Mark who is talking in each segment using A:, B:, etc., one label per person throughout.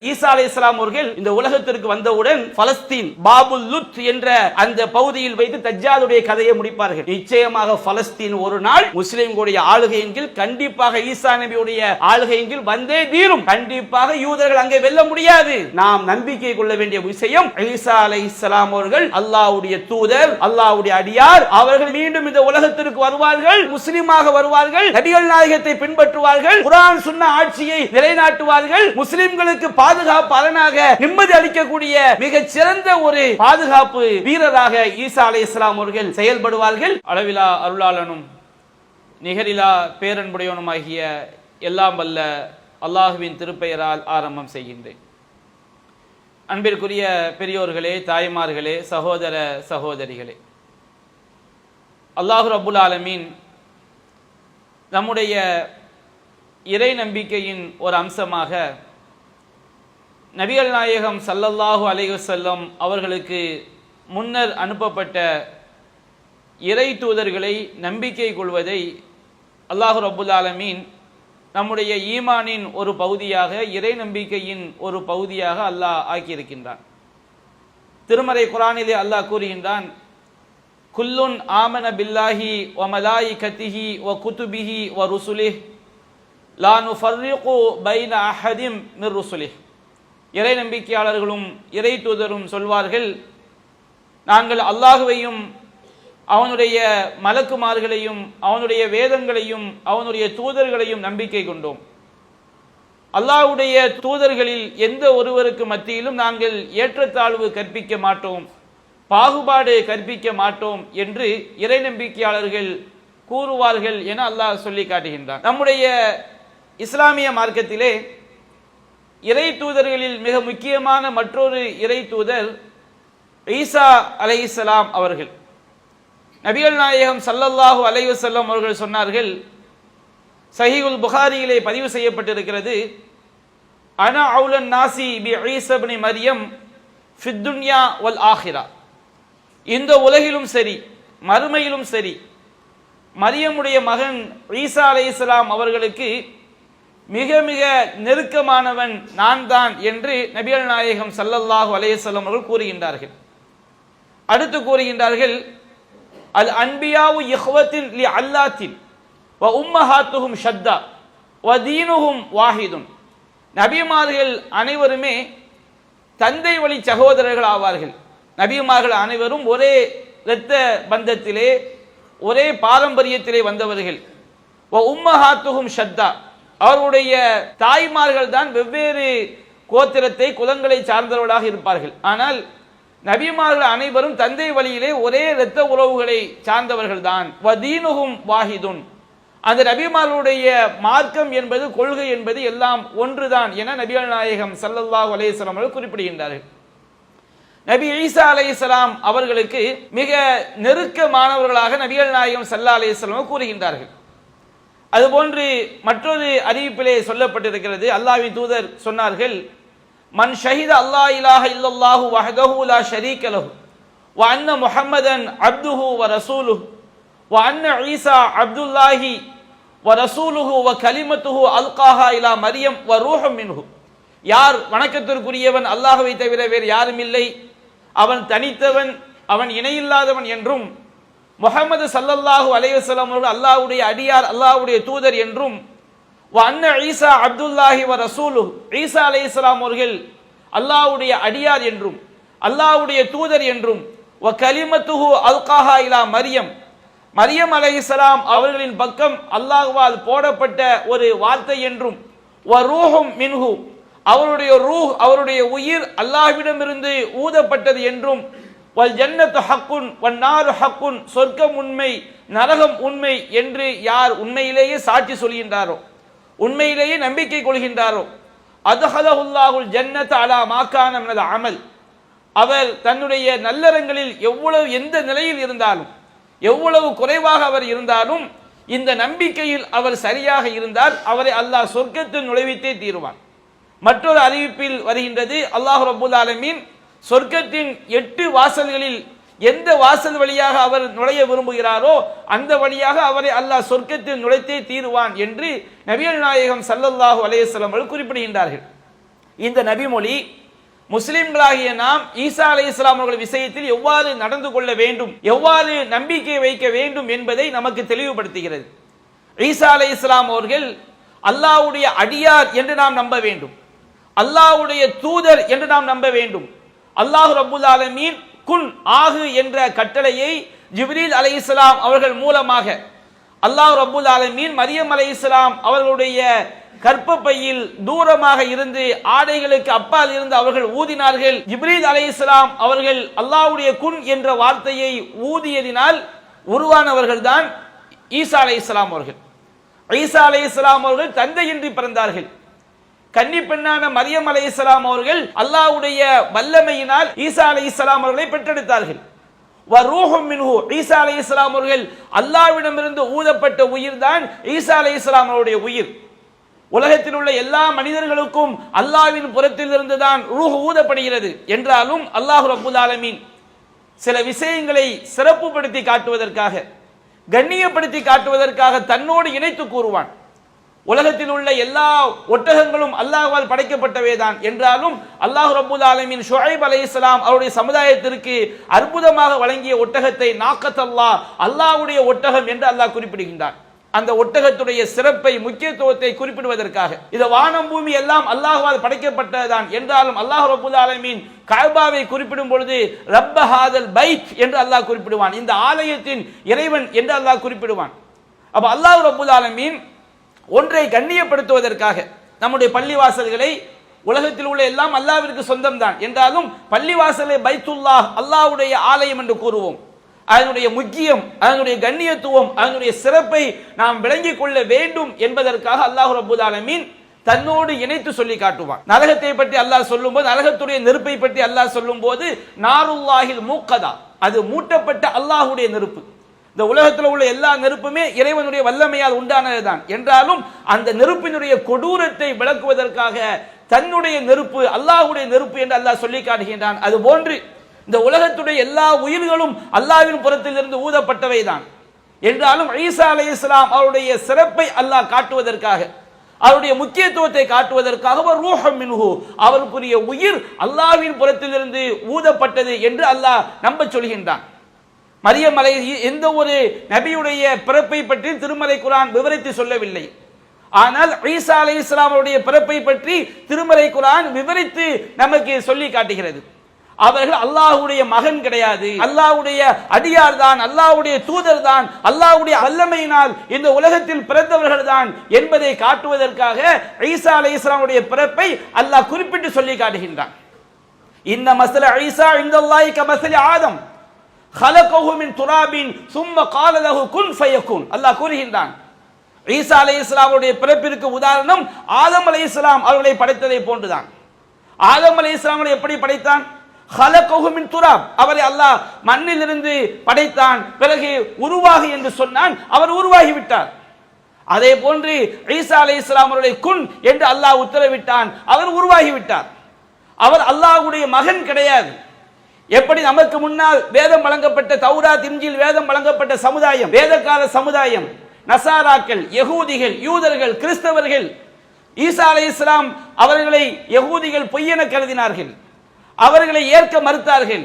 A: ஈசா அலைஹிஸ்ஸலாம் அவர்கள் இந்த உலகத்திற்கு வந்தவுடன் பலஸ்தீன் பாபுல் லுத் என்ற அந்த பகுதியில் வைத்து தஜ்ஜாலுடைய கதையை முடிப்பார்கள். நிச்சயமாக பலஸ்தீன் ஒரு நாள் முஸ்லிம்களுடைய ஆளுகையின் கீழ், கண்டிப்பாக ஈசா நபியுடைய ஆளுகையின் கீழ் வந்தே தீரும். கண்டிப்பாக யூதர்கள் அங்கே வெல்ல முடியாது. நாம் நம்பிக்கை கொள்ள வேண்டிய விஷயம், ஈசா அலைஹிஸ்ஸலாம் அவர்கள் அல்லாஹ்வுடைய தூதர், அல்லாஹ்வுடைய அடியார். அவர்கள் மீண்டும் இந்த உலகத்திற்கு வருவார்கள், முஸ்லிமாக வருவார்கள், நபிகள் நாயகத்தை பின்பற்றுவார்கள், குர்ஆன் சுன்னா ஆட்சியை நிலைநாட்டுவார்கள், முஸ்லிம்களுக்கு பாதுகாப்பாளனாக நிம்மதி அளிக்கக்கூடிய மிகச் சிறந்த ஒரு பாதுகாப்பு வீரராக ஈசா அலைஹிஸ்ஸலாம் அவர்கள் செயல்படுவார்கள். அளவிலா அருளாளனும் நிகரிலா பேரன்புடையவனுமாகிய எல்லாம் வல்ல அல்லாஹுவின் திருப்பெயரால் ஆரம்பம் செய்கின்றேன். அன்பிற்குரிய பெரியோர்களே, தாய்மார்களே, சகோதர சகோதரிகளே, அல்லாஹ் ரப்புல் ஆலமீன் நம்முடைய இறை நம்பிக்கையின் ஒரு அம்சமாக நபிகள் நாயகம் ஸல்லல்லாஹு அலைஹி வஸல்லம் அவர்களுக்கு முன்னர் அனுப்பப்பட்ட இறை தூதர்களை நம்பிக்கை கொள்வதை அல்லாஹ் ரப்புல் ஆலமீன் நம்முடைய ஈமானின் ஒரு பகுதியாக, இறை நம்பிக்கையின் ஒரு பகுதியாக அல்லாஹ் ஆக்கியிருக்கின்றான். திருமறை குர்ஆனிலே அல்லாஹ் கூறுகின்றான், குல்லுன் ஆமன பில்லாஹி வ மலாயிகத்திஹி வ குதுபிஹி வ ருசுலிஹி லா நுஃபர்ரிகு பைன அஹதிம் மிர் ருசுலிஹி. இறை நம்பிக்கையாளர்களும் இறை தூதரும் சொல்வார்கள், நாங்கள் அல்லாஹுவையும் அவனுடைய மலக்குமார்களையும் அவனுடைய வேதங்களையும் அவனுடைய தூதர்களையும் நம்பிக்கை கொண்டோம். அல்லாஹ்வுடைய தூதர்களில் எந்த ஒருவருக்கு மத்தியிலும் நாங்கள் ஏற்றத்தாழ்வு கற்பிக்க மாட்டோம், பாகுபாடு கற்பிக்க மாட்டோம் என்று இறை நம்பிக்கையாளர்கள் கூறுவார்கள் என அல்லாஹ் சொல்லி காட்டுகின்றான். நம்முடைய இஸ்லாமிய மார்க்கத்திலே இறை தூதர்களில் மிக முக்கியமான மற்றொரு இறை தூதர் ஈசா அலைஹிஸ்ஸலாம் அவர்கள். நபிகள் நாயகம் ஸல்லல்லாஹு அலைஹி வஸல்லம் அவர்கள் சொன்னார்கள், சஹீஹுல் புகாரியிலே பதிவு செய்யப்பட்டிருக்கிறது, அனா அவுலன் நாசி பி ஈஸா இப்னு மரியம் ஃபித் துன்யா வல் ஆখিরা. இந்த உலகிலும் சரி மறுமையிலும் சரி மரியமுடைய மகன் ஈசா அலைஹிஸ்ஸலாம் அவர்களுக்கு மிக மிக நெருக்கமானவன் நான் தான் என்று நபிகள் நாயகம் ஸல்லல்லாஹு அலைஹி வஸல்லம் அவர்கள் கூறுகின்றார்கள். அடுத்து கூறுகின்றார்கள், அல் அன்பியாவு இஹ்வத்தின் லி அல்லாத்தின் வ உம்மஹாத்துஹும் ஷத்தா வ தீனுஹும் வாஹிதுன். நபிமார்கள் அனைவருமே தந்தை வழி சகோதரர்கள் ஆவார்கள். நபிமார்கள் அனைவரும் ஒரே இரத்த பந்தத்திலே ஒரே பாரம்பரியத்திலே வந்தவர்கள். வ உம்மஹாத்துஹும் ஷத்தா, அவருடைய தாய்மார்கள் தான் வெவ்வேறு கோத்திரத்தை குலங்களை சார்ந்தவர்களாக இருப்பார்கள். ஆனால் நபிமார்கள் அனைவரும் தந்தை வழியிலே ஒரே இரத்த உறவுகளை சார்ந்தவர்கள் தான். வதீனுகும் வாஹிதுன், அந்த நபிமார்களுடைய மார்க்கம் என்பது, கொள்கை என்பது எல்லாம் ஒன்றுதான் என நபிகள் நாயகம் ஸல்லல்லாஹு அலைஹி வஸல்லம் அவர்கள் குறிப்பிடுகின்றார்கள். நபி ஈசா அலைஹிஸ்ஸலாம் அவர்களுக்கு மிக நெருக்கமானவர்களாக நபிகள் நாயகம் ஸல்லல்லாஹு அலைஹி வஸல்லம் கூறுகின்றார்கள். அதுபோன்று மற்றொரு அறிவிப்பிலே சொல்லப்பட்டிருக்கிறது, அல்லாஹ்வின் தூதர் சொன்னார்கள், மன் ஷஹித அல்லா இலாஹ இல்லல்லாஹு வஹ்தஹு லா ஷரீக லஹு வ அன்ன முஹம்மதன் அப்துஹு வ ரசூலுஹு வ அன்ன ஈசா அப்துல்லாஹி வ ரசூலுஹு வ கலிமத்துஹு அல்காஹா இலா மரியம் வ ரூஹும் மின்ஹு. யார் வணக்கத்திற்குரியவன் அல்லாஹ்வை தவிர வேறு யாரும் இல்லை, அவன் தனித்தவன், அவன் இணையில்லாதவன் என்றும், முஹம்மது ஸல்லல்லாஹு அலைஹி வஸல்லம் அவர்கள் அல்லாஹ்வுடைய அடியார், அல்லாஹ்வுடைய தூதர் என்றும், வ அன்ன ஈசா அப்துல்லாஹி வ ரசூலுஹு, ஈசா அலைஹிஸ்ஸலாம் அவர்கள் அல்லாஹ்வுடைய அடியார் என்றும் அல்லாஹ்வுடைய தூதர் என்றும், வ கலிமத்துஹு அல்காஹா இலா மரியம், மரியம் அலைஹிஸ்ஸலாம் அவர்களின் பக்கம் அல்லாஹ்வால் போடப்பட்ட ஒரு வார்த்தை என்றும், வ ரூஹும் மின்ஹு, அவருடைய ரூஹ், அவருடைய உயிர் அல்லாஹ்விடமிருந்து ஊதப்பட்டது என்றும், வல் ஜன்னத்து ஹக்குன் வன் நாரு ஹக்குன், சொர்க்கம் உண்மை நரகம் உண்மை என்று யார் உண்மையிலேயே சாட்சி சொல்கின்றாரோ, உண்மையிலேயே நம்பிக்கை கொள்கின்றாரோ, அதுஹலஹுல்லாஹுல் ஜன்னத அலா மாகான மினல் அமல், அவர் தன்னுடைய நல்லறங்களில் எவ்வளவு எந்த நிலையில் இருந்தாலும், எவ்வளவு குறைவாக அவர் இருந்தாலும், இந்த நம்பிக்கையில் அவர் சரியாக இருந்தால் அவரை அல்லாஹ் சொர்க்கத்தில் நுழைவித்தே தீருவான். மற்றொரு அறிவிப்பில் வருகின்றது, அல்லாஹ் ரப்புல் ஆலமீன் சொர்க்கத்தின் 8 வாசல்களில் எந்த வாசல் வழியாக அவர் நுழைய விரும்புகிறாரோ அந்த வழியாக அவரை அல்லாஹ் சொர்க்கத்தில் நுழைத்தே தீருவான் என்று நபிகள் நாயகம் ஸல்லல்லாஹு அலைஹி வஸல்லம் அவர்கள் குறிப்பிடுகின்றார்கள். இந்த நபிமொழி முஸ்லிம்களாகிய நாம் ஈசா அலைஹிஸ்ஸலாம் அவர்கள் விஷயத்தில் எவ்வாறு நடந்து கொள்ள வேண்டும், எவ்வாறு நம்பிக்கை வைக்க வேண்டும் என்பதை நமக்கு தெளிவுபடுத்துகிறது. ஈசா அலைஹிஸ்ஸலாம் அவர்கள் அல்லாஹ்வுடைய அடியார் என்று நாம் நம்ப வேண்டும், அல்லாஹ்வுடைய தூதர் என்று நாம் நம்ப வேண்டும். அல்லாஹ் ரப்புல் ஆலமீன் குன் ஆகு என்ற கட்டளையை ஜிப்ரீல் அலைஹிஸ்ஸலாம் அவர்கள் மூலமாக அல்லாஹ் ரப்புல் ஆலமீன் மரியம் அலைஹிஸ்ஸலாம் அவர்களுடைய கற்பப்பையில் தூரமாக இருந்து ஆடைகளுக்கு அப்பால் இருந்து அவர்கள் ஊதினார்கள். ஜிப்ரீல் அலைஹிஸ்ஸலாம் அவர்கள் அல்லாஹ்வுடைய குன் என்ற வார்த்தையை ஊதியதினால் உருவானவர்கள் தான் ஈசா அலைஹிஸ்ஸலாம் அவர்கள். ஈசா அலைஹிஸ்ஸலாம் அவர்கள் தந்தையின்றி பிறந்தார்கள். கன்னி பெண்ணான மரியம் அலைஹிஸ்ஸலாம் அவர்கள் அல்லாஹ்வுடைய வல்லமையினால் ஈசா அலைஹிஸ்ஸலாம் அவர்களை பெற்றெடுத்தார்கள். வரூஹும் மின்ஹு, ஈசா அலைஹிஸ்ஸலாம் அவர்கள் அல்லாஹ்விடமிருந்து ஊதப்பட்ட உயிர் தான் ஈசா அலைஹிஸ்ஸலாம் அவருடைய உயிர். உலகத்தில் உள்ள எல்லா மனிதர்களுக்கும் அல்லாஹ்வின் புறத்திலிருந்து தான் ரூஹ் ஊதப்படுகிறது என்றாலும் அல்லாஹ் ரப்புல் ஆலமீன் சில விஷயங்களை சிறப்புப்படுத்தி காட்டுவதற்காக, கண்ணியப்படுத்தி காட்டுவதற்காக தன்னோடு இணைத்து கூறுவான். உலகத்தில் உள்ள எல்லா ஒட்டகங்களும் அல்லாஹ்வால் படைக்கப்பட்டவைதான் என்றாலும் அல்லாஹ் ரப்புல் ஆலமீன் ஷுஐப் அலைஹிஸ்ஸலாம் அவருடைய சமுதாயத்திற்கு அற்புதமாக வழங்கிய ஒட்டகத்தை நாக்கத்தல்லாஹ், அல்லாஹ்வுடைய ஒட்டகம் என்று அல்லாஹ் குறிப்பிடுகின்றான். அந்த ஒட்டகத்துடைய சிறப்பை, முக்கியத்துவத்தை குறிப்பிடுவதற்காக. இது வானம் பூமி எல்லாம் அல்லாஹ்வால் படைக்கப்பட்டதுதான் என்றாலும் அல்லாஹ் ரப்புல் ஆலமீன் கஅபாவை குறிப்பிடும் பொழுது ரப்ப ஹாதல் பைத் என்று அல்லாஹ் குறிப்பிடுவான், இந்த ஆலயத்தின் இறைவன் என்று அல்லாஹ் குறிப்பிடுவான். அப்ப அல்லாஹ் ரப்புல் ஆலமீன் ஒன்றை கண்ணியப்படுத்துவதற்காக நம்முடைய பள்ளிவாசல்களை, உலகத்தில் உள்ள எல்லாம் அல்லாஹ்விற்கு சொந்தம்தான் என்றாலும் பள்ளிவாசலை பைத்துல்லாஹ், அல்லாஹ்வுடைய ஆலயம் என்று கூறுவோம். அதனுடைய முக்கியம், அதனுடைய கண்ணியத்துவம், அதனுடைய சிறப்பை நாம் விளங்கிக் கொள்ள வேண்டும் என்பதற்காக அல்லாஹ் ரப்புல் ஆலமீன் தன்னோடு இணைத்து சொல்லி காட்டுவான். நரகத்தை பற்றி அல்லாஹ் சொல்லும்போது, நரகத்துடைய நெருப்பை பற்றி அல்லாஹ் சொல்லும் போது நாருல்லாஹில் மூக்கதா, அது மூட்டப்பட்ட அல்லாஹ்வுடைய நெருப்பு. இந்த உலகத்தில் உள்ள எல்லா நெருப்புமே இறைவனுடைய வல்லமையால் உண்டானதுதான் என்றாலும் அந்த நெருப்பினுடைய கொடூரத்தை விளக்குவதற்காக தன்னுடைய நெருப்பு அல்லாஹ்வுடைய நெருப்பு என்று அல்லாஹ் சொல்லி காட்டுகின்றான். அது போன்று இந்த உலகத்துடைய எல்லா உயிர்களும் அல்லாஹ்வின் புறத்திலிருந்து ஊதப்பட்டவைதான் என்றாலும் ஈசா அலைஹிஸ்ஸலாம் அவருடைய சிறப்பை அல்லாஹ் காட்டுவதற்காக, அவருடைய முக்கியத்துவத்தை காட்டுவதற்காக ரூஹும் மின்ஹு, அவருக்குரிய உயிர் அல்லாஹ்வின் புறத்திலிருந்து ஊதப்பட்டது என்று அல்லாஹ் நம்ப சொல்கின்றான். மரியம் எந்த ஒரு நபியுடைய பிறப்பை பற்றி திருமறை குர்ஆன் விவரித்து சொல்லவில்லை. ஆனால் ஈசா அலைஹிஸ்ஸலாம் அவருடைய பிறப்பை பற்றி திருமறை குர்ஆன் விவரித்து நமக்கு சொல்லி காட்டுகிறது. அவர்கள் அல்லாஹ்வுடைய மகன் கிடையாது, அல்லாஹ்வுடைய அடியார் தான், அல்லாஹ்வுடைய தூதர் தான், அல்லாஹ்வுடைய வல்லமையினால் இந்த உலகத்தில் பிறந்தவர்கள் தான் என்பதை காட்டுவதற்காக ஈசா அலைஹிஸ்ஸலாமுடைய பிறப்பை அல்லாஹ் குறிப்பிட்டு சொல்லி காட்டுகின்றான். இன்ன மஸல ஈசா இன்தல்லாஹி கமஸலி ஆதம் ஹலகஹு மின் துராபின் சும்ம கால லஹு குன் ஃபயகுன். அல்லாஹ் கூறுகின்றான், ஈசா அலைஹிஸ்ஸலாமுடைய பிறப்பிற்கு உதாரணம் ஆதம் அலைஹிஸ்ஸலாம் அவர்களை படைத்ததை போன்றுதான். ஆதம் அலைஹிஸ்ஸலாமை எப்படி படைத்தான்? ஹலகஹு மின் துராப், அவரை அல்லாஹ் மண்ணிலிருந்து படைத்தான். பிறகு உருவாகி என்று சொன்னான், அவர் உருவாகி விட்டார். அதே போன்று ஈசா அலைஹிஸ்ஸலாம் அவருடைய குன் என்று அல்லாஹ் உத்தரவிட்டான், அவர் உருவாகி விட்டார். அவர் அல்லாஹ்வுடைய மகன் கிடையாது. எப்படி நமக்கு முன்னால் வேதம் வழங்கப்பட்ட தௌராத் இன்ஜீல் வேதம் வழங்கப்பட்ட சமுதாயம், வேதகால சமுதாயம், நசாராக்கள், யகூதிகள், யூதர்கள், கிறிஸ்தவர்கள், ஈசா அலைஹிஸ்ஸலாம் அவர்களை யகூதிகள் பொய்யென கருதினார்கள், அவர்களை ஏற்க மறுத்தார்கள்.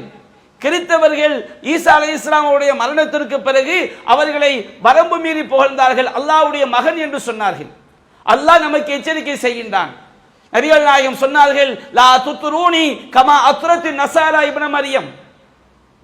A: கிறிஸ்தவர்கள் ஈசா அலைஹிஸ்ஸலாம் அவருடைய மரணத்திற்கு பிறகு அவர்களை வரம்பு மீறி புகழ்ந்தார்கள், அல்லாஹ்வுடைய மகன் என்று சொன்னார்கள். அல்லாஹ் நமக்கு எச்சரிக்கை செய்கின்றான். நபிகள் நாயகம் சொன்னார்கள், லா துத்ரூனி கமா அத்ரத்து நசாரா இப்னு மரியம்,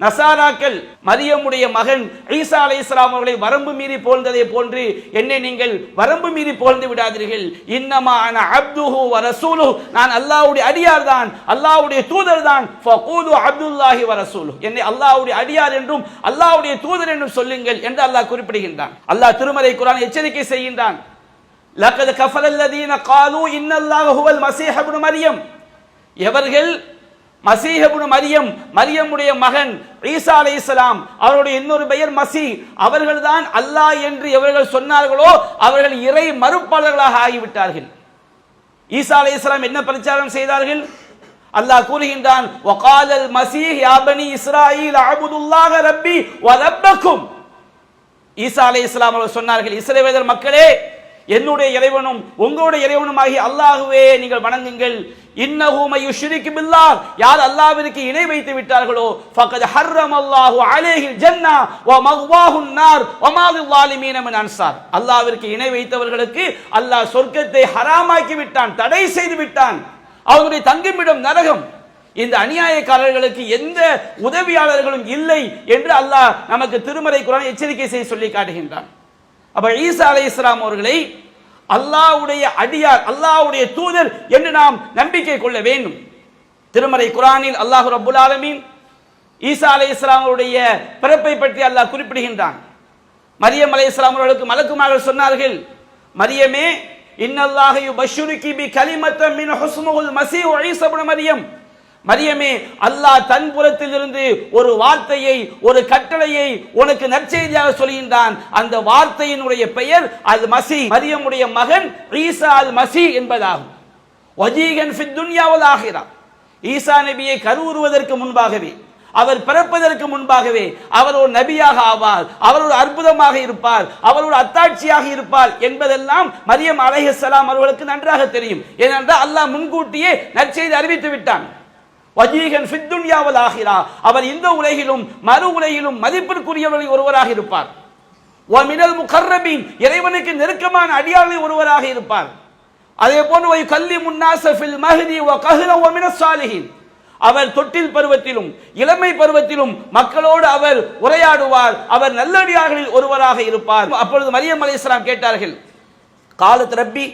A: நசாராக்கள் மரியமுடைய மகன் ஈசா அலைஹிஸ்ஸலாம் அவர்களை வரம்பு மீறி புகழ்ந்ததை போன்று என்னை நீங்கள் வரம்பு மீறி புகழ்ந்து விடாதீர்கள். இன்னமா அன அப்துஹு வ ரசூலுஹு, நான் அல்லாஹ்வுடைய அடியார் தான், அல்லாஹ்வுடைய தூதர் தான். ஃபகூலு அப்துல்லாஹி வ ரசூலுஹு, என்னை அல்லாஹ்வுடைய அடியார் என்றும் அல்லாஹ்வுடைய தூதர் என்றும் சொல்லுங்கள் என்று அல்லாஹ் குறிப்பிடுகின்றான். அல்லாஹ் திருமறை குர்ஆன் எச்சரிக்கை செய்கின்றான். லகத் கஃபரல்லதீன காலூ இன்னல்லாஹ ஹுவல் மஸீஹ் இப்னு மரியம், எவர்கள் மஸீஹ் இப்னு மரியம், மரியமுடைய மகன் ஈசா அலைஹிஸ்ஸலாம் அவருடைய இன்னொரு பெயர் மஸீஹ், அவர்கள்தான் அல்லாஹ் என்று எவர்கள் சொன்னார்களோ அவர்கள் இறை மறுப்பாளர்களாக ஆகிவிட்டார்கள். ஈசா அலைஹிஸ்ஸலாம் என்ன பிரச்சாரம் செய்தார்கள்? அல்லாஹ் கூறுகின்றான், வகாலல் மஸீஹ் யா பனி இஸ்ராயீல் அஅபுதுல்லாஹ ரப்பி வ ரப்பக்கும். ஈசா அலைஹிஸ்ஸலாம் அவர்கள் சொன்னார்கள், இஸ்ரவேலர் மக்களே, என்னுடைய இறைவனும் உங்களுடைய இறைவனுமாகி அல்லாஹ்வே நீங்கள் வணங்குங்கள். இன்னஹு மய்யுஷ்ரிகு பில்லாஹ், யார் அல்லாஹ்விற்கு இணை வைத்து விட்டார்களோ ஃபக்கத் ஹர்ரமல்லாஹு அலைஹில் ஜன்னah வ மக்வாஹுன் நார் வ மா லில்-ஸாலிமீன மின் அன்சார். அல்லாஹ்விற்கு இணை வைத்தவர்களுக்கு அல்லாஹ் சொர்க்கத்தை ஹராமாக்கி விட்டான், தடை செய்து விட்டான். அவருடைய தங்குமிடம் நரகம். இந்த அநியாயக்காரர்களுக்கு எந்த உதவியாளர்களும் இல்லை என்று அல்லாஹ் நமக்கு திருமறை குர்ஆன் எச்சரிக்கை செய்து சொல்லி காட்டுகின்றான். அப்ப ஈசா அலைஹிஸ்ஸலாம் அவர்களை அல்லாஹ்வுடைய அடியார், அல்லாஹ்வுடைய தூதர் என்று நாம் நம்பிக்கை கொள்ள வேண்டும். திருமறை குர்ஆனில் அல்லாஹ் ரப்பல் ஆலமீன் ஈசா அலைஹிஸ்ஸலாம் அவருடைய பிறப்பை பற்றி அல்லாஹ் குறிப்பிடுகின்றான். மரியம் அலைஹிஸ்ஸலாம் அவர்களுக்கு மலக்குமார்கள் சொன்னார்கள், மரியமே இன்னல்லாஹ யுபஷ்ஷிருகி பி கலிமத்தின் மின் ஹுஸ்முல் மஸீஹ் ஈஸா இப்னு மரியம், மரியமே அல்லாஹ் தன் புறத்திலிருந்து ஒரு வார்த்தையை, ஒரு கட்டளையை உனக்கு நற்செய்தியாக சொல்கின்றான். அந்த வார்த்தையினுடைய பெயர் அல் மஸீஹ், மரியமுடைய மகன் ஈசா அல் மஸீஹ் என்பதாகும். வஜீகன் ஃபித் துன்யா வல் ஆகிரா, ஈசா நபியை கருவுறுவதற்கு முன்பாகவே, அவர் பிறப்பதற்கு முன்பாகவே அவர் ஒரு நபியாக ஆவார், அவர் ஒரு அற்புதமாக இருப்பார், அவர் ஒரு அத்தாட்சியாக இருப்பார் என்பதெல்லாம் மரியம் அலைஹிஸ்ஸலாம் அவர்களுக்கு நன்றாக தெரியும். ஏனென்றால் அல்லாஹ் முன்கூட்டியே நற்செய்தி அறிவித்து விட்டான். வஜீகன் ஃபித் துன்யா வல் ஆகிரா, அவர் இந்த உலகிலும் மறு உலகிலும் மதிப்பிற்குரியவர்களில் ஒருவராக இருப்பார். வ மினல் முகர்ரபீன், இறைவனுக்கு நெருக்கமான அடியார்களில் ஒருவராக இருப்பார். அதே போன்று வை கல்லிமுன் நாஸ ஃபில் மஹ்தி வ கஹ்லா வ மினஸ் ஸாலிஹீன், அவர் தொட்டில் பருவத்திலும் இளமை பருவத்திலும் மக்களோடு அவர் உரையாடுவார், அவர் நல்லடியார்களில் ஒருவராக இருப்பார். அப்பொழுது மரியம் அலைஹிஸ்ஸலாம் கேட்டார்கள், காலத் ரப்பி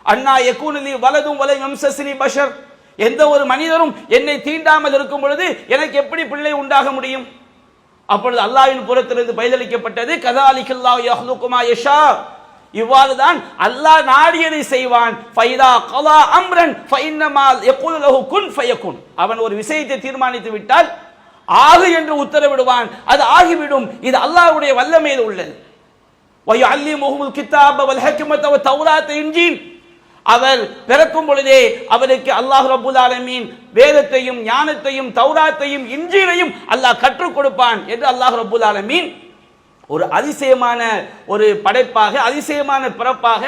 A: அன்னா யகூனு லி வலதும் வலம் யம்சஸ்னி பஷர், எந்த ஒரு மனிதரும் என்னை தீண்டாமல் இருக்கும் பொழுது எனக்கு எப்படி பிள்ளை உண்டாக முடியும்? அப்பொழுது அல்லாஹ்வின் புறத்திலிருந்து பதிலளிக்கப்பட்டது, கதாலிகல்லாஹு யஹ்லுகு மா யஷா, இவ்வாறுதான் அல்லாஹ் நாடியதை செய்வான். ஃபைதா கலா அம்ரன் ஃபஇன்னமா யகூலு லஹு குன் ஃபயகுன், அவன் ஒரு விஷயத்தை தீர்மானித்து விட்டால் ஆகு என்று உத்தரவிடுவான், அது ஆகிவிடும். இது அல்லாஹ்வுடைய வல்லமையில் உள்ளது. வ யுஅல்லிமுஹுல் கிதாப வல் ஹிக்மத வ தௌராத் இன்ஜீல், அவர் பிறக்கும் பொழுதே அவருக்கு அல்லாஹ் ரப்பல் ஆலமீன் வேதத்தையும் ஞானத்தையும் தௌராத்தையும் இன்ஜீலையும் அல்லாஹ் கற்றுக் கொடுப்பான் என்று அல்லாஹ் ரப்பல் ஆலமீன் ஒரு அதிசயமான ஒரு படைப்பாக, அதிசயமான பிறப்பாக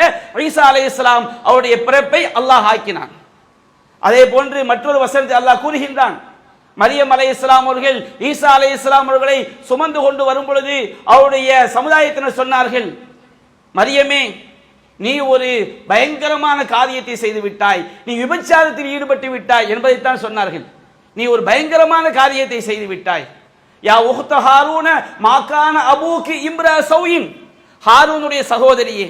A: ஈசா அலைஹிஸ்ஸலாம் அவருடைய பிறப்பை அல்லாஹ் ஆக்கினான். அதே போன்று மற்றொரு வசனத்தை அல்லாஹ் கூறுகின்றான், மரியம் அலைஹிஸ்ஸலாம் அவர்கள் ஈசா அலைஹிஸ்ஸலாம் அவர்களை சுமந்து கொண்டு வரும் பொழுது அவருடைய சமுதாயத்தினர் சொன்னார்கள், மரியமே நீ ஒரு பயங்கரமான காரியத்தை செய்து விட்டாய், நீ விபச்சாரத்தில் ஈடுபட்டு விட்டாய் என்பதைத்தான் சொன்னார்கள். நீ ஒரு பயங்கரமான காரியத்தை செய்து விட்டாய். யா உஹ்த ஹாரூன மாகான அபூகி இம்ரா சௌயின், ஹாரூனுடைய சகோதரியே,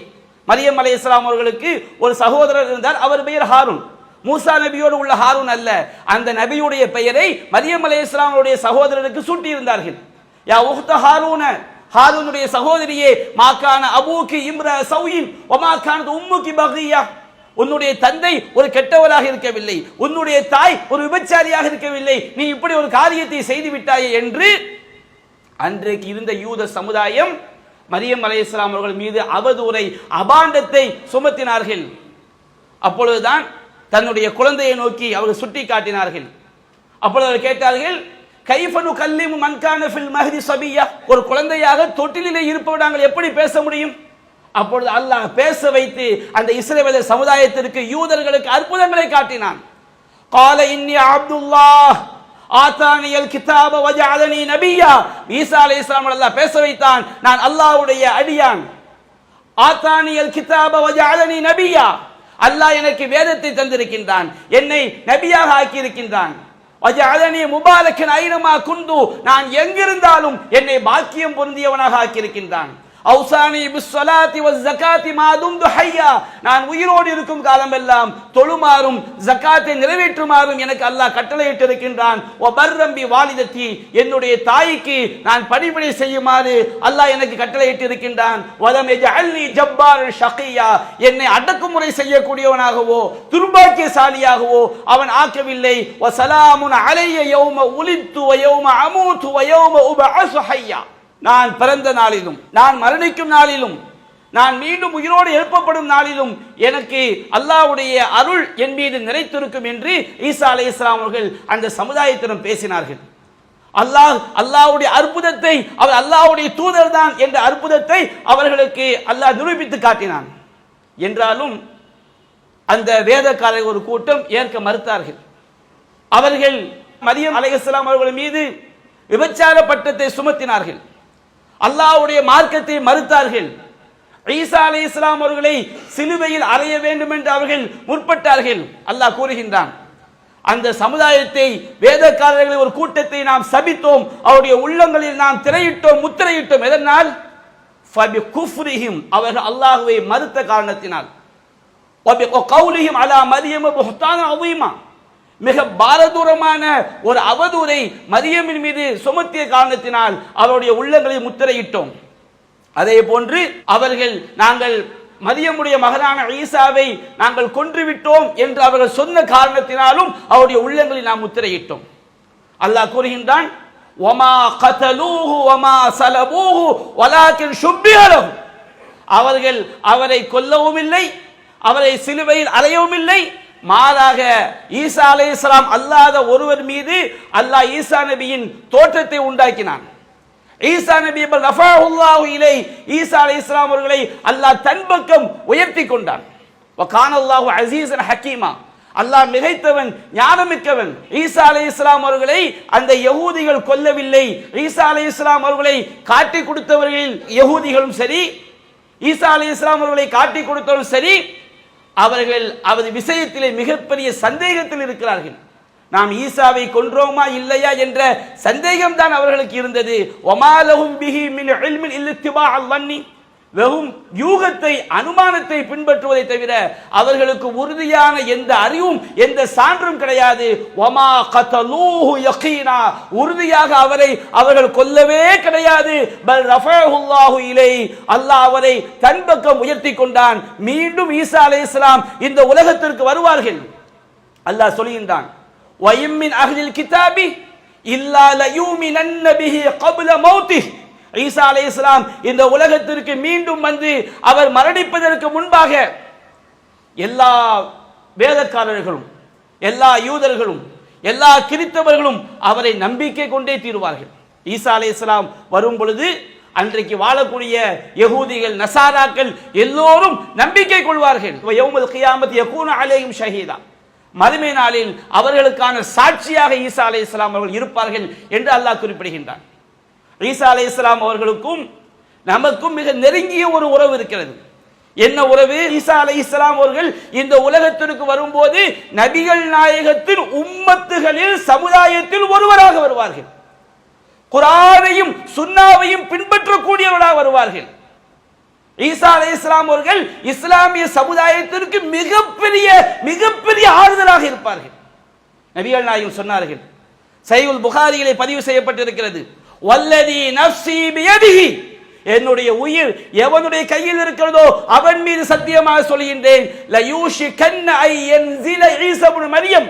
A: மரியம் அலைஹிஸ்ஸலாம் அவர்களுக்கு ஒரு சகோதரர் இருந்தார், அவர் பெயர் ஹாரூன். மூசா நபியோடு உள்ள ஹாரூன் அல்ல, அந்த நபியுடைய பெயரை மரியம் அலைஹிஸ்ஸலாம் அவருடைய சகோதரருக்கு சூட்டி இருந்தார்கள். யா உஹ்த ஹாரூன, ஹாரூனுடைய சகோதரியே, மாகான அபூகி இம்ரா சௌயின் வ மாகான உம்முகி பகியா, உன்னுடைய தந்தை ஒரு கெட்டவராக இருக்கவில்லை, உன்னுடைய தாய் ஒரு விபச்சாரியாக இருக்கவில்லை, நீ இப்படி ஒரு காரியத்தை செய்து விட்டாயே என்று அன்றைக்கு இருந்த யூத சமுதாயம் மரியம் அலைஹிஸ்ஸலாம் அவர்கள் மீது அவதூறை, அபாண்டத்தை சுமத்தினார்கள். அப்பொழுதுதான் தன்னுடைய குழந்தையை நோக்கி அவர்கள் சுட்டி காட்டினார்கள். அப்பொழுது அவர் கேட்டார்கள், கைஃபனு கல்லிமு மன்கான ஃபில் மஹ்தி சபியா, ஒரு குழந்தையாக தொட்டிலே இருப்பவர் நாங்கள் எப்படி பேச முடியும்? அப்பொழுது அல்லாஹ் பேச வைத்து அந்த இஸ்ரவேல் சமுதாயத்திற்கு, யூதர்களுக்கு அற்புதங்களை காட்டினான். قال إني عبد الله آتاني الكتاب وجعلني نبيا, ஈசா அலைஹிஸ்ஸலாம் அல்லாஹ் பேச வைத்தான், நான் அல்லாஹ்வுடைய அடியான். ஆத்தானி அல் கிதாப வஜஅலனி நபியா, அல்லாஹ் எனக்கு வேதத்தை தந்திருக்கின்றான், என்னை நபியாக ஆக்கி இருக்கின்றான். வஜஅலனி முபாரக்கன் ஐனமா குந்து, நான் எங்கிருந்தாலும் என்னை பாக்கியம் பொருந்தியவனாக ஆக்கி இருக்கின்றான். அவுசானி பிஸ்ஸலாத்தி வஸ்ஸகாத்தி மா தும்து ஹய்யா, நான் உயிரோடு இருக்கும் காலமெல்லாம் தொழுமாறும் ஜகாத்தை நிறைவேற்றுமாறும் எனக்கு அல்லாஹ் கட்டளையிட்டு இருக்கின்றான். வ பர்ரம் பி வாலிதத்தி, என்னுடைய தாய்க்கு நான் பணிவிடை செய்யுமாறு அல்லாஹ் எனக்கு கட்டளையிட்டு இருக்கின்றான். வலம் யஜஅல்னி ஜப்பாரன் ஷகியா, என்னை அடக்குமுறை செய்யக்கூடியவனாகவோ துர்பாக்கியசாலியாகவோ அவன் ஆக்கவில்லை. வ ஸலாமுன் அலைய யௌம உலித்து வ யௌம அமூது வ யௌம உபஅஸு ஹய்யா, நான் பிறந்த நாளிலும், நான் மரணிக்கும் நாளிலும், நான் மீண்டும் உயிரோடு எழுப்பப்படும் நாளிலும் எனக்கு அல்லாஹ்வுடைய அருள் என் மீது நிறைத்திருக்கும் என்று ஈசா அலைஹிஸ்ஸலாம் அவர்கள் அந்த சமுதாயத்திடம் பேசினார்கள். அல்லாஹ்வுடைய அற்புதத்தை, அவர் அல்லாஹ்வுடைய தூதர் தான் என்ற அற்புதத்தை அவர்களுக்கு அல்லாஹ் நிரூபித்து காட்டினான். என்றாலும் அந்த வேதக்காரர்கள் ஒரு கூட்டம் ஏற்க மறுத்தார்கள். அவர்கள் மரியம் அலைஹிஸ்ஸலாம் அவர்கள் மீது விபச்சார பட்டத்தை சுமத்தினார்கள். அல்லாஹ்வுடைய மார்க்கத்தை மறுத்தார்கள். ஈசா அலைஹிஸ்ஸலாம் அவர்களை சிலுவையில் அறைய வேண்டும் என்று அவர்கள் முற்பட்டார்கள். அல்லாஹ் கூறுகின்றான், அந்த சமுதாயத்தை, வேதக்காரர்களை ஒரு கூட்டத்தை நாம் சபித்தோம், அவருடைய உள்ளங்களில் நாம் திரையிட்டோம், முத்திரையிட்டோம். எதனால்? ஃபபிகுஃப்ரிஹிம், அவர்கள் அல்லாஹ்வை மறுத்த காரணத்தினால். வபிகௌலிஹிம் அலா மரியம் புஹ்தான அதீமா, மிக பாரதூரமான ஒரு அவதூறை மரியமின் மீது சுமத்திய காரணத்தினால் அவருடைய உள்ளங்களை முத்திரையிட்டோம். அதே போன்று அவர்கள் நாங்கள் மரியமுடைய மகனான ஈசாவை நாங்கள் கொன்றுவிட்டோம் என்று அவர்கள் சொன்ன காரணத்தினாலும் அவருடைய உள்ளங்களில் நாம் முத்திரையிட்டோம். அல்லாஹ் கூறுகின்றான், வமா கதலூஹு வமா ஸலபூஹு வலாக்கின் ஷுப்பிஹ லஹு, அவர்கள் அவரை கொல்லவும் இல்லை, அவரை சிலுவையில் அறையவும் இல்லை, மாறாக ஈசா அலைஹிஸ்ஸலாம் அல்லாத ஒருவர் மீது அல்லாஹ் ஈசா நபியின் தோற்றத்தை உண்டாக்கினான். ஈசா நபி ரஃபஅஹுல்லாஹு இலை, ஈசா அலைஹிஸ்ஸலாம் அவர்களை அல்லாஹ் தன் பக்கம் உயர்த்தி கொண்டான். வகானல்லாஹு அஸீஸன் ஹக்கீமா, அல்லாஹ் மிகைத்தவன், ஞானமிக்கவன். ஈசா அலைஹிஸ்ஸலாம் அவர்களை அந்த யகூதிகள் கொல்லவில்லை. ஈசா அலைஹிஸ்ஸலாம் அவர்களை காட்டி கொடுத்தவர்களில் யகூதிகளும் சரி, ஈசா அலைஹிஸ்ஸலாம் அவர்களை காட்டி கொடுத்தவரும் சரி, அவர்கள் அவரது விஷயத்திலே மிகப்பெரிய சந்தேகத்தில் இருக்கிறார்கள். நாம் ஈசாவை கொன்றோமா இல்லையா என்ற சந்தேகம் தான் அவர்களுக்கு இருந்தது. வமா லஹும் பிஹி மின் இல்மின் இல்லா இத்திபாஅல் வன்னி, வெறும் யூகத்தை, அனுமானத்தை பின்பற்றுவதை தவிர அவர்களுக்கு உறுதியான எந்த அறிவும் எந்த சான்றும் கிடையாது. வமா கதலூஹு யகீனா, உறுதியாக அவரை அவர்கள் கொல்லவே கிடையாது. பல் ரஃபஅஹுல்லாஹு இலை, அல்லாஹ் அவரை தன் பக்கம் உயர்த்தி கொண்டான். மீண்டும் ஈசா அலைஹிஸ்ஸலாம் இந்த உலகத்திற்கு வருவார்கள். அல்லாஹ் சொல்கின்றான், வயம் மின் அஹ்லில் கிதாபி இல்லா லயூமினன்ன பிஹி قبل மௌத்திஹ், ஈசா அலைஹிஸ்ஸலாம் இந்த உலகத்திற்கு மீண்டும் வந்து அவர் மரணிப்பதற்கு முன்பாக எல்லா வேதக்காரர்களும், எல்லா யூதர்களும், எல்லா கிறிஸ்தவர்களும் அவரை நம்பிக்கை கொண்டே தீருவார்கள். ஈசா அலைஹிஸ்ஸலாம் வரும் பொழுது அன்றைக்கு வாழக்கூடிய யகூதிகள், நசாராக்கள் எல்லோரும் நம்பிக்கை கொள்வார்கள். யௌமல் கியாமத் யகூனு அலைஹிம் ஷஹீதா, மறுமை நாளில் அவர்களுக்கான சாட்சியாக ஈசா அலைஹிஸ்ஸலாம் அவர்கள் இருப்பார்கள் என்று அல்லாஹ் குறிப்பிடுகின்றான். ஈசா அலைஹிஸ்ஸலாம் அவர்களுக்கும் நமக்கும் மிக நெருங்கிய ஒரு உறவு இருக்கிறது. என்ன உறவு? ஈசா அலைஹிஸ்ஸலாம் அவர்கள் இந்த உலகத்திற்கு வரும்போது நபிகள் நாயகத்தின் உம்மத்துகளில், சமுதாயத்தில் ஒருவராக வருவார்கள். குர்ஆனையும் சுன்னாவையும் பின்பற்றக்கூடியவராக வருவார்கள். ஈசா அலைஹிஸ்ஸலாம் அவர்கள் இஸ்லாமிய சமுதாயத்திற்கு மிகப்பெரிய ஆறுதலாக இருப்பார்கள். நபிகள் நாயகம் சொன்னார்கள், சஹீஹுல் புகாரியிலே பதிவு செய்யப்பட்டிருக்கிறது, வல்லதி நஃப்ஸி பியதிஹி, என்னுடைய உயிர் எவனுடைய கையில் இருக்கிறதோ அவன் மீது சத்தியமாக சொல்கின்றேன், லயூஷிகன்ன ஐ யன்ஸில ஈஸா இப்னு மரியம்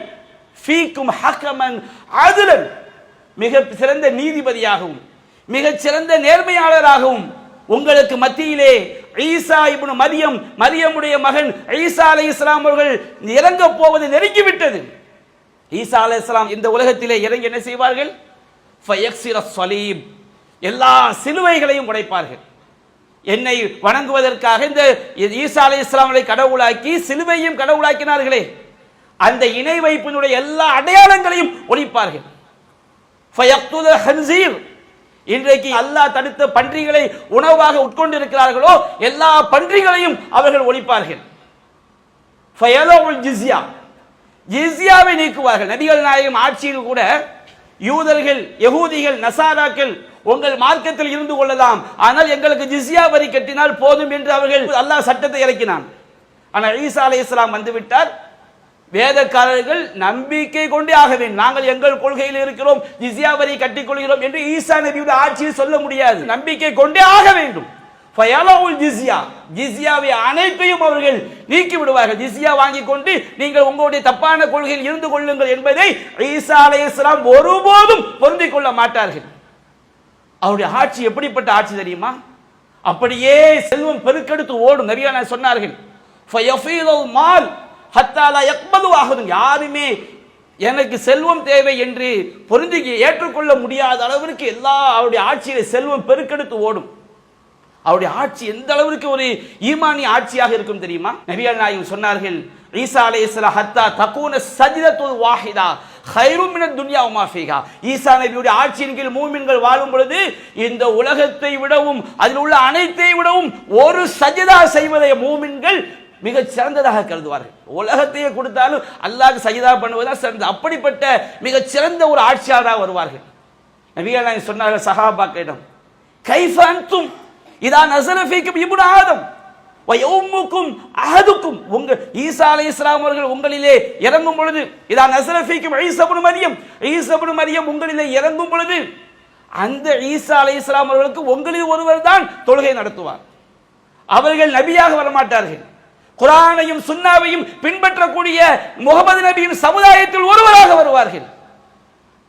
A: ஃபீக்கும் ஹக்கமன் அத்லன், மிக சிறந்த நீதிபதியாகவும் மிக சிறந்த நேர்மையாளராகவும் உங்களுக்கு மத்தியிலே ஈசா இப்னு மரியம், மரியமுடைய மகன் ஈசா அலைஹிஸ்ஸலாம் அவர்கள் இறங்க போவது நெருங்கிவிட்டது. ஈசா அலைஹிஸ்ஸலாம் இந்த உலகத்திலே இறங்கி என்ன செய்வார்கள்? ஃபயக்ஸிர ஸலீப், எல்லா சிலுவைகளையும் உடைப்பார்கள். என்னை வணங்குவதற்காக இந்த ஈசா அலைஹிஸ்ஸலாமை கடவுளாக்கி சிலுவையும் கடவுளாக்கினார்களே, அந்த இணை வைப்பினுடைய எல்லா அடையாளங்களையும் ஒழிப்பார்கள். ஃபயக்துல் ஹன்ஸீர், இன்றைக்கு அல்லாஹ் தடுத்த பன்றிகளை உணவாக உட்கொண்டிருக்கிறார்களோ எல்லா பன்றிகளையும் அவர்கள் ஒழிப்பார்கள். ஃபயலஉல் ஜிஸ்யா, ஜிஸ்யாவை நீக்குவார்கள். நபிகள் நாயகம் ஆட்சியில் கூட யூதர்கள், யகூதிகள், நசாராக்கள் உங்கள் மார்க்கத்தில் இருந்து கொள்ளலாம், ஆனால் எங்களுக்கு ஜிஸ்யா வரி கட்டினால் போதும் என்று அவர்கள் அல்லாஹ் சட்டத்தை இறக்கினான். ஆனால் ஈசா அலைஹிஸ்ஸலாம் வந்துவிட்டார். வேதக்காரர்கள் நம்பிக்கை கொண்டே ஆக வேண்டும், நாங்கள் எங்கள் கொள்கையில் இருக்கிறோம், ஜிஸ்யா வரி கட்டிக் கொள்கிறோம் என்று ஈசா நபியுடைய ஆட்சியை சொல்ல முடியாது. நம்பிக்கை கொண்டே ஆக வேண்டும். ஃபயலஉல் ஜிஸ்யா, ஜிஸ்யாவை அனைத்தையும் அவர்கள் நீக்கி விடுவார்கள். ஜிஸ்யா வாங்கி கொண்டு நீங்கள் உங்களுடைய தப்பான கொள்கையில் இருந்து கொள்ளுங்கள் என்பதை ஈசா அலைஹிஸ்ஸலாம் ஒருபோதும் பொருந்திக் கொள்ள மாட்டார்கள். அவருடைய ஆட்சி எப்படிப்பட்ட ஆட்சி தெரியுமா? அப்படியே செல்வம் பெருக்கெடுத்து ஓடும். நபிகள் சொன்னார்கள், ஃபயஃபீதுல் மால் ஹத்தா லா யக்பது அஹதுன், யாருமே எனக்கு செல்வம் தேவை என்று பொருந்தி ஏற்றுக்கொள்ள முடியாத அளவிற்கு எல்லா அவருடைய ஆட்சியிலே செல்வம் பெருக்கெடுத்து ஓடும். அவருடைய ஆட்சி எந்த அளவிற்கு ஒரு ஈமானிய ஆட்சியாக இருக்கும் தெரியுமா? நபிகள் நாயகம் சொன்னார்கள், ஈசா அலைஹிஸ்ஸலாம் ஹத்தா தகூன சஜ்தத்துல் வாஹிதா கைரும் மினத் துன்யா வமா ஃபீஹா. ஈசா நபியுடைய ஆட்சியின் கீழ் மூமின்கள் வாழும் பொழுது இந்த உலகத்தை விடவும் அதில் உள்ள அனைத்தை விடவும் ஒரு சஜ்தா செய்வதை மூமின்கள் மிக சிறந்ததாக கருதுவார்கள். உலகத்தையே கொடுத்தாலும் அல்லாஹ்க்கு சஜ்தா பண்ணுவதா சிறந்த, அப்படிப்பட்ட மிக சிறந்த ஒரு ஆட்சியாளராக வருவார்கள். நபிகள் நாயகம் சொன்னார்கள் சஹாபாக்களிடம், கைஃப அன்தும் இதா நஸல ஃபீக்கும் இப்னு ஆதம் வ யௌமுக்கும் அஹதுக்கும், உங்க ஈசா அலைஹிஸ்ஸலாம் அவர்கள் உங்களிலே இறங்கும் பொழுது, இதா நஸல ஃபீக்கும் ஈசா இப்னு மரியம், ஈசா இப்னு மரியம் உங்களிலே இறங்கும் பொழுது அந்த ஈசா அலைஹிஸ்ஸலாம் அவர்களுக்கு உங்களில் ஒருவர் தான் தொழுகை நடத்துவார். அவர்கள் நபியாக வரமாட்டார்கள், குர்ஆனையும் சுன்னாவையும் பின்பற்றக்கூடிய முகமது நபியின் சமுதாயத்தில் ஒருவராக வருவார்கள்.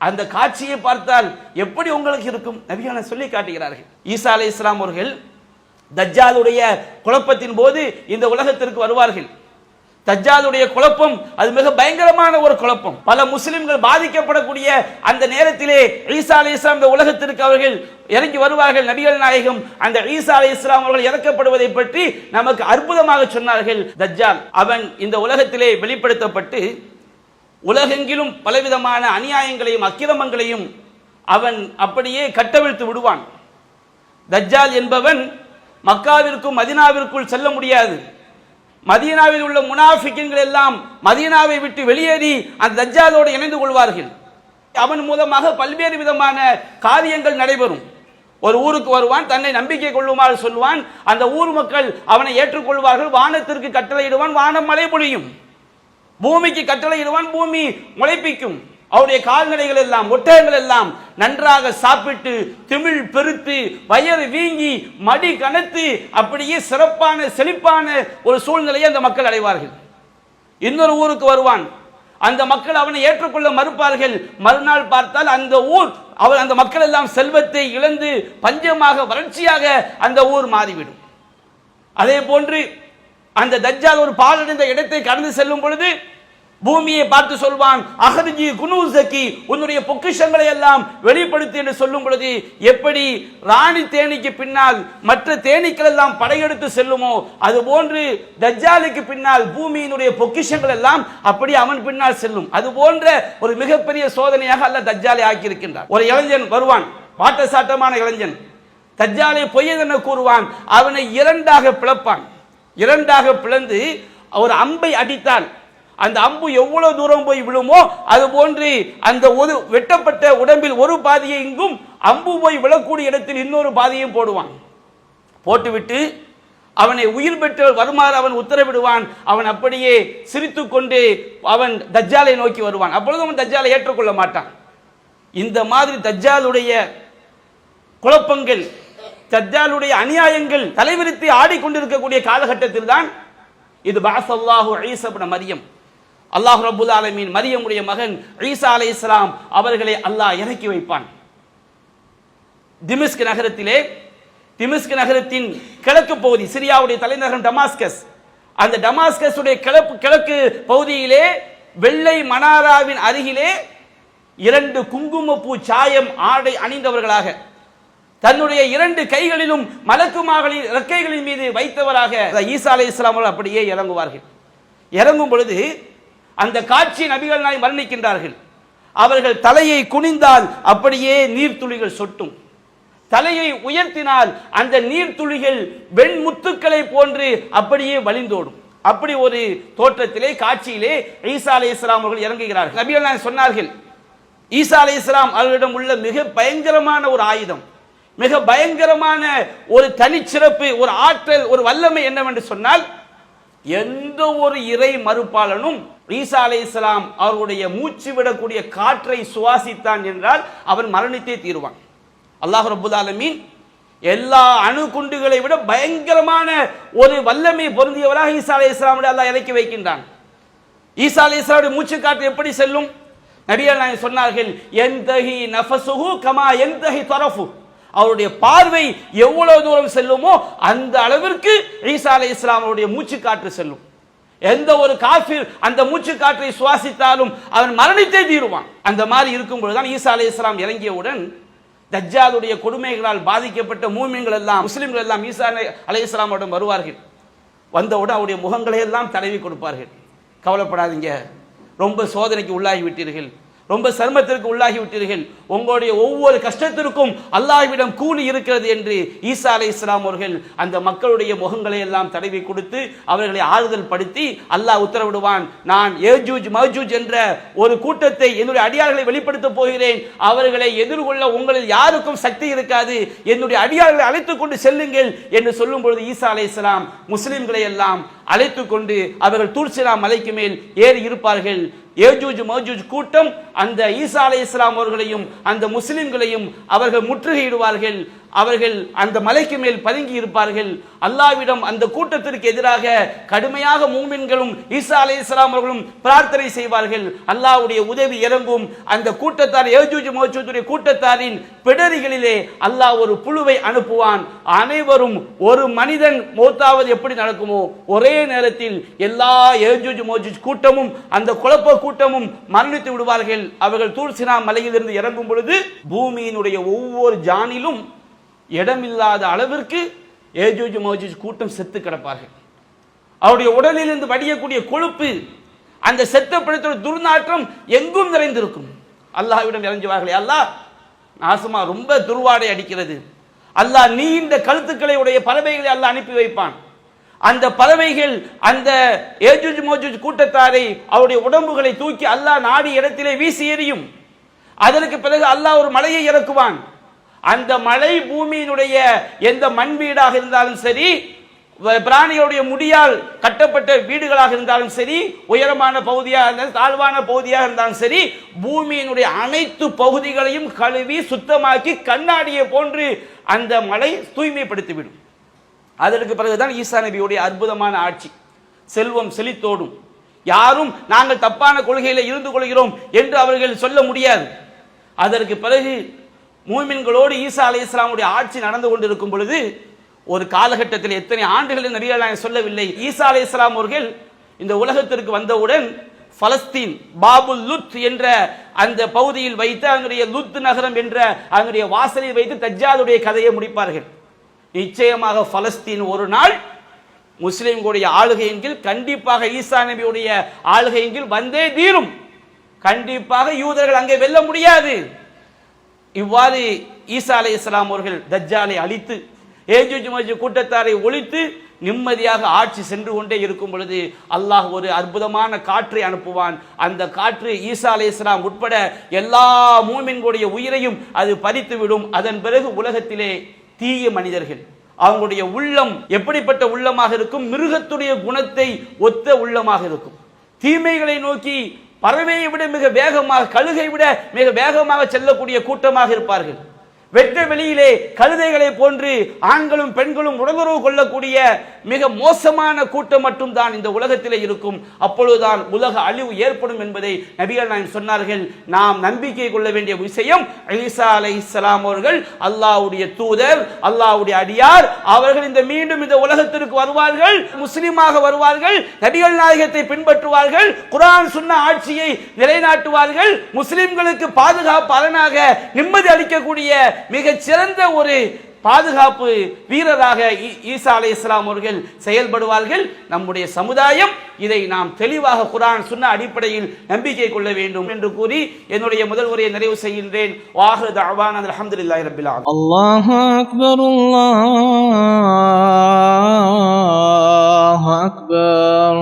A: அந்த காட்சியை பார்த்தால் எப்படி உங்களுக்கு இருக்கும்? நபியான சொல்லி காட்டுகிறார்கள். ஈசா அலைஹிஸ்ஸலாம் அவர்கள் தஜ்ஜாலுடைய குழப்பத்தின் போது இந்த உலகத்திற்கு வருவார்கள். தஜ்ஜாலுடைய குழப்பம் அது மிக பயங்கரமான ஒரு குழப்பம். பல முஸ்லிம்கள் பாதிக்கப்படக்கூடிய அந்த நேரத்திலே ஈசா அலைஹிஸ்ஸலாம் இந்த உலகத்திற்கு அவர்கள் இறங்கி வருவார்கள். நபிகள் நாயகம் அந்த ஈசா அலைஹிஸ்ஸலாம் அவர்கள் இறக்கப்படுவதை பற்றி நமக்கு அற்புதமாக சொன்னார்கள். தஜ்ஜால் அவன் இந்த உலகத்திலே வெளிப்படுத்தப்பட்டு உலகெங்கிலும் பலவிதமான அநியாயங்களையும் அக்கிரமங்களையும் அவன் அப்படியே கட்டவிழ்த்து விடுவான். தஜ்ஜால் என்பவன் மக்காவிற்கும் மதீனாவிற்குள் செல்ல முடியாது. மதீனாவில் உள்ள முனாஃபிக்குகள் எல்லாம் மதீனாவை விட்டு வெளியேறி அந்த தஜ்ஜாலோடு இணைந்து கொள்வார்கள். அவன் மூலமாக பல்வேறு விதமான காரியங்கள் நடைபெறும். ஒரு ஊருக்கு வருவான், தன்னை நம்பிக்கை கொள்ளுமாறு சொல்வான், அந்த ஊர் மக்கள் அவனை ஏற்றுக்கொள்வார்கள். வானத்திற்கு கட்டளையிடுவான், வானம் மழை பொழியும். பூமிக்கு கட்டளையிடுவான், பூமி முளைப்பிக்கும். அவருடைய கால்நடைகள் எல்லாம் ஒட்டகங்கள் எல்லாம் நன்றாக சாப்பிட்டு திமிழ் பெருத்து வயறு வீங்கி மடி கனத்து அப்படியே சிறப்பான செழிப்பான ஒரு சூழ்நிலையை அந்த மக்கள் அடைவார்கள். இன்னொரு ஊருக்கு வருவான், அந்த மக்கள் அவனை ஏற்றுக்கொள்ள மறுப்பார்கள். மறுநாள் பார்த்தால் அந்த ஊர் அந்த மக்கள் எல்லாம் செல்வத்தை இழந்து பஞ்சமாக வறட்சியாக அந்த ஊர் மாறிவிடும். அதே போன்று அந்த தஜ்ஜால் ஒரு பாழடைந்த இடத்தை கடந்து செல்லும் பொழுது பூமியை பார்த்து சொல்வான், அஹ்ரிஜி குனூஸகி, உன்னுடைய பொக்கிஷங்களை எல்லாம் வெளிப்படுத்தி என்று சொல்லும் பொழுது எப்படி ராணி தேனீக்கு பின்னால் மற்ற தேனீக்கள் எல்லாம் படையெடுத்து செல்லுமோ அதுபோன்று தஜ்ஜாலுக்கு பின்னால் பூமியினுடைய பொக்கிஷங்கள் எல்லாம் அப்படி அவன் பின்னால் செல்லும். அது போன்ற ஒரு மிகப்பெரிய சோதனையாக அல்லாஹ் தஜ்ஜாலை ஆக்கியிருக்கின்றார். ஒரு இளைஞன் வருவான், வாட்டசாட்டமான இளைஞன், தஜ்ஜாலை பொய்யதென கூறுவான். அவனை இரண்டாக பிளப்பான். இரண்டாக பிளந்து ஒரு அம்பை அடித்தால் அந்த அம்பு எவ்வளவு தூரம் போய் விழுமோ அது போன்று அந்த ஒரு வெட்டப்பட்ட உடம்பில் ஒரு பாதியை இங்கும் அம்பு போய் விழக்கூடிய இடத்தில் இன்னொரு பாதியையும் போடுவான். போட்டுவிட்டு அவனை உயிர் பெற்று வருமாறு அவன் உத்தரவிடுவான். அவன் அப்படியே சிரித்து கொண்டு அவன் தஜ்ஜாலை நோக்கி வருவான். அப்பொழுது அவன் தஜ்ஜாலை ஏற்றுக்கொள்ள மாட்டான். இந்த மாதிரி தஜ்ஜாலுடைய குழப்பங்கள், தஜ்ஜாலுடைய அநியாயங்கள் தலைவிரித்து ஆடிக்கொண்டிருக்கக்கூடிய காலகட்டத்தில் தான் இது பஅஸல்லாஹு ஈஸா இப்னு மரியம், அல்லாஹ் ரப்புல் ஆலமீன் மரியமுடைய மகன் ஈசா அலைஹிஸ்ஸலாம் அவர்களை அல்லாஹ் இறக்கி வைப்பான். திமிஸ்க் நகரத்திலே, திமிஸ்க் நகரத்தின் கிழக்கு பகுதி, சிரியாவுடைய தலைநகரம் டமாஸ்கஸ், அந்த டமாஸ்கஸுடைய கிழக்கு பகுதியிலே வெள்ளை மனாராவின் அருகிலே இரண்டு குங்குமப்பூ சாயம் ஆடை அணிந்தவர்களாக தன்னுடைய இரண்டு கைகளிலும் மலக்குமார்களின் இறக்கைகளின் மீது வைத்தவராக ஈசா அலைஹிஸ்ஸலாம் அவர்கள் அப்படியே இறங்குவார்கள். இறங்கும் பொழுது அந்த காட்சி நபிகள் நாயகம் வர்ணிக்கின்றார்கள். அவர்கள் தலையை குனிந்தால் அப்படியே நீர்த்துளிகள் சொட்டும், தலையை உயர்த்தினால் அந்த நீர்த்துளிகள் வெண்முத்துக்களை போன்று அப்படியே வழிந்தோடும். அப்படி ஒரு தோற்றத்திலே காட்சியிலே ஈசா அலைஹிஸ்ஸலாம் அவர்கள் இறங்குகிறார்கள். நபிகள் நாயகம் சொன்னார்கள், ஈசா அலைஹிஸ்ஸலாம் அவர்களிடம் உள்ள மிக பயங்கரமான ஒரு ஆயுதம், மிக பயங்கரமான ஒரு தனிச்சிறப்பு, ஒரு ஆற்றல், ஒரு வல்லமை என்னவென்று சொன்னால், எந்த ஒரு இறை மறுப்பாளனும் ஈசா அலைஹிஸ்ஸலாம் அவருடைய மூச்சு விடக்கூடிய காற்றை சுவாசித்தான் என்றால் அவன் மரணித்தே தீருவான். அல்லாஹ் ரப்புல் ஆலமீன் எல்லா அணுகுண்டுகளை விட பயங்கரமான ஒரு வல்லமை பொருந்தியவராக ஈசா அலைஹிஸ்ஸலாம் அல்லாஹ் இறக்கி வைக்கின்றான். ஈசா அலைஹிஸ்ஸலாமுடைய மூச்சு காற்று எப்படி செல்லும்? நபிகள் நாயகம் சொன்னார்கள், யன்தஹி நஃபஸுஹு கமா யன்தஹி தரஃபு, அவருடைய பார்வை எவ்வளவு தூரம் செல்லுமோ அந்த அளவிற்கு ஈசா அலைஹிஸ்ஸலாம் அவருடைய மூச்சு காற்று செல்லும். எந்த ஒரு காஃபிர் அந்த மூச்சு காற்றை சுவாசித்தாலும் அவன் மரணித்தே தீருவான். அந்த மாதிரி இருக்கும் பொழுதுதான் ஈசா அலைஹிஸ்ஸலாம் இறங்கியவுடன் தஜ்ஜாலுடைய கொடுமைகளால் பாதிக்கப்பட்ட மூமின்கள் எல்லாம், முஸ்லிம்கள் எல்லாம் ஈசா அலைஹிஸ்ஸலாமிடம் வருவார்கள். வந்தவுடன் அவருடைய முகங்களை எல்லாம் தடவி கொடுப்பார்கள். கவலைப்படாதீங்க, ரொம்ப சோதனைக்கு உள்ளாகி விட்டீர்கள், ரொம்ப சிரமத்திற்கு உள்ளாகி விட்டீர்கள், உங்களுடைய ஒவ்வொரு கஷ்டத்திற்கும் அல்லாஹ்விடம் கூலி இருக்கிறது என்று ஈசா அலைஹிஸ்ஸலாம் அவர்கள் அந்த மக்களுடைய முகங்களை எல்லாம் தடவி கொடுத்து அவர்களை ஆறுதல் படுத்தி அல்லாஹ் உத்தரவிடுவான், நான் ஏஜூஜ் மஜூஜ் என்ற ஒரு கூட்டத்தை என்னுடைய அடியார்களை வெளிப்படுத்த போகிறேன், அவர்களை எதிர்கொள்ள உங்களில் யாருக்கும் சக்தி இருக்காது, என்னுடைய அடியார்களை அழைத்துக் கொண்டு செல்லுங்கள் என்று சொல்லும் பொழுது ஈசா அலைஹிஸ்ஸலாம் முஸ்லிம்களை எல்லாம் அழைத்துக் கொண்டு அவர்கள் தூர்சினா மலைக்கு மேல் ஏறி இருப்பார்கள். ஏஜூஜ் மஜூஜ் கூட்டம் அந்த ஈசா அலைஹிஸ்ஸலாம் அவர்களையும் அந்த முஸ்லிம்களையும் அவர்கள் முற்றுகையிடுவார்கள். அவர்கள் அந்த மலைக்கு மேல் பதுங்கி இருப்பார்கள். அல்லாஹ்விடம் அந்த கூட்டத்திற்கு எதிராக கடுமையாக மூமின்களும் ஈசா அலைஹிஸ்ஸலாம் அவர்களும் பிரார்த்தனை செய்வார்கள். அல்லாஹ்வுடைய உதவி இறங்கும். அந்த கூட்டத்தார் ஏஜூஜ் மஜூஜுடைய கூட்டத்தாரின் பிடரிகளிலே அல்லாஹ் ஒரு புழுவை அனுப்புவான். அனைவரும் ஒரு மனிதன் மௌத்தாவது எப்படி நடக்குமோ ஒரே நேரத்தில் எல்லா ஏஜூஜ் மஜூஜ் கூட்டமும் அந்த குழப்ப கூட்டமும் மரணித்து விடுவார்கள். அவர்கள் தூர்சினா மலையிலிருந்து இறங்கும் பொழுது பூமியினுடைய ஒவ்வொரு ஜானிலும் இடமில்லாத அளவிற்கு ஏஜூஜ் மஜூஜ் கூட்டம் செத்து கிடப்பார்கள். அவருடைய உடலிலிருந்து வடியக்கூடிய கொழுப்பு, அந்த செத்த பிடித்த துர்நாற்றம் எங்கும் நிறைந்திருக்கும். அல்லாஹ்விடம் இறங்குவார்களே, அல்லாஹ் நாசமா ரொம்ப துர்வாடை அடிக்கிறது, அல்லாஹ் நீண்ட கழுத்துக்களை உடைய பறவைகளை அல்லாஹ் அனுப்பி வைப்பான். அந்த பறவைகள் அந்த ஏஜூஜ் மஜூஜ் கூட்டத்தாரை அவருடைய உடம்புகளை தூக்கி அல்லாஹ் நாடி இடத்திலே வீசி எறியும். அதற்கு பிறகு அல்லாஹ் ஒரு மலையை இறக்குவான். அந்த மலை பூமியினுடைய எந்த மண் வீடாக இருந்தாலும் சரி, பிராணிகளுடைய முடியால் கட்டப்பட்ட வீடுகளாக இருந்தாலும் சரி, உயரமான பகுதியாக இருந்தாலும் தாழ்வான பகுதியாக இருந்தாலும் சரி, பூமியினுடைய அனைத்து பகுதிகளையும் கழுவி சுத்தமாக்கி கண்ணாடியை போன்று அந்த மலை தூய்மைப்படுத்திவிடும். அதற்கு பிறகுதான் ஈசா நபியுடைய அற்புதமான ஆட்சி, செல்வம் செழித்தோடும். யாரும் நாங்கள் தப்பான கொள்கையில இருந்து கொள்கிறோம் என்று அவர்கள் சொல்ல முடியாது. அதற்கு பிறகு மூமின்களோடு ஈசா அலைஹிஸ்ஸலாமுடைய ஆட்சி நடந்து கொண்டிருக்கும் பொழுது ஒரு காலகட்டத்தில் எத்தனை ஆண்டுகள் நபிகள் நாயகம் சொல்லவில்லை, ஈசா அலைஹிஸ்ஸலாம் அவர்கள் இந்த உலகத்திற்கு வந்தவுடன் பலஸ்தீன் பாபுல் லுத் என்ற அந்த பகுதியில் வைத்து அதனுடைய லுத் நகரம் என்ற அதனுடைய வாசலில் வைத்து தஜ்ஜாலுடைய கதையை முடிப்பார்கள். நிச்சயமாக பலஸ்தீன் ஒரு நாள் முஸ்லிம்களுடைய ஆளுகையின் கீழ், கண்டிப்பாக ஈசா நபியுடைய ஆளுகையின் கீழ் வந்தே தீரும். கண்டிப்பாக யூதர்கள் அங்கே வெல்ல முடியாது. இவ்வாறு ஈசா அலைஹிஸ்ஸலாம் அவர்கள் தஜ்ஜாலை அழித்து ஏஜூஜ் மஜூஜ் கூட்டத்தாரை ஒழித்து நிம்மதியாக ஆட்சி சென்று கொண்டே இருக்கும் பொழுது அல்லாஹ் ஒரு அற்புதமான காற்றை அனுப்புவான். அந்த காற்று ஈசா அலைஹிஸ்ஸலாம் உட்பட எல்லா மூமின்களுடைய உயிரையும் அது பறித்து விடும். அதன் பிறகு உலகத்திலே தீய மனிதர்கள், அவங்களுடைய உள்ளம் எப்படிப்பட்ட உள்ளமாக இருக்கும், மிருகத்துடைய குணத்தை ஒத்த உள்ளமாக இருக்கும். தீமைகளை நோக்கி பறவையை விட மிக வேகமாக, கழுகை விட மிக வேகமாக செல்லக்கூடிய கூட்டமாக இருப்பார்கள். வெட்ட வெளியிலே கழுதைகளை போன்று ஆண்களும் பெண்களும் உடலுறவு கொள்ளக்கூடிய மிக மோசமான கூட்டம் மட்டும் தான் இந்த உலகத்திலே இருக்கும். அப்பொழுதுதான் உலக அழிவு ஏற்படும் என்பதை நபிகள் நாயகம் சொன்னார்கள். நாம் நம்பிக்கை கொள்ள வேண்டிய விஷயம், ஈசா அலைஹிஸ்ஸலாம் அவர்கள் அல்லாஹ்வுடைய தூதர், அல்லாஹ்வுடைய அடியார். அவர்கள் இந்த மீண்டும் இந்த உலகத்திற்கு வருவார்கள், முஸ்லிமாக வருவார்கள், நபிகள் நாயகத்தை பின்பற்றுவார்கள், குர்ஆன் சுன்னா ஆட்சியை நிலைநாட்டுவார்கள், முஸ்லிம்களுக்கு பாதுகாப்பு அரணாக நிம்மதி அளிக்கக்கூடிய மிகச் சிறந்த ஒரு பாதுகாப்பு வீரராக ஈசா அலைஹிஸ்ஸலாம் அவர்கள் செயல்படுவார்கள். நம்முடைய சமுதாயம் இதை நாம் தெளிவாக குர்ஆன் சுன்னா அடிப்படையில் நம்பிக்கை கொள்ள வேண்டும் என்று கூறி என்னுடைய முதல் உரையை நிறைவு செய்கின்றேன். வாஹிரு தஅவானா அல்ஹம்துலில்லாஹி ரப்பில் ஆலமீன்.
B: அல்லாஹு அக்பர், அல்லாஹு அக்பர்.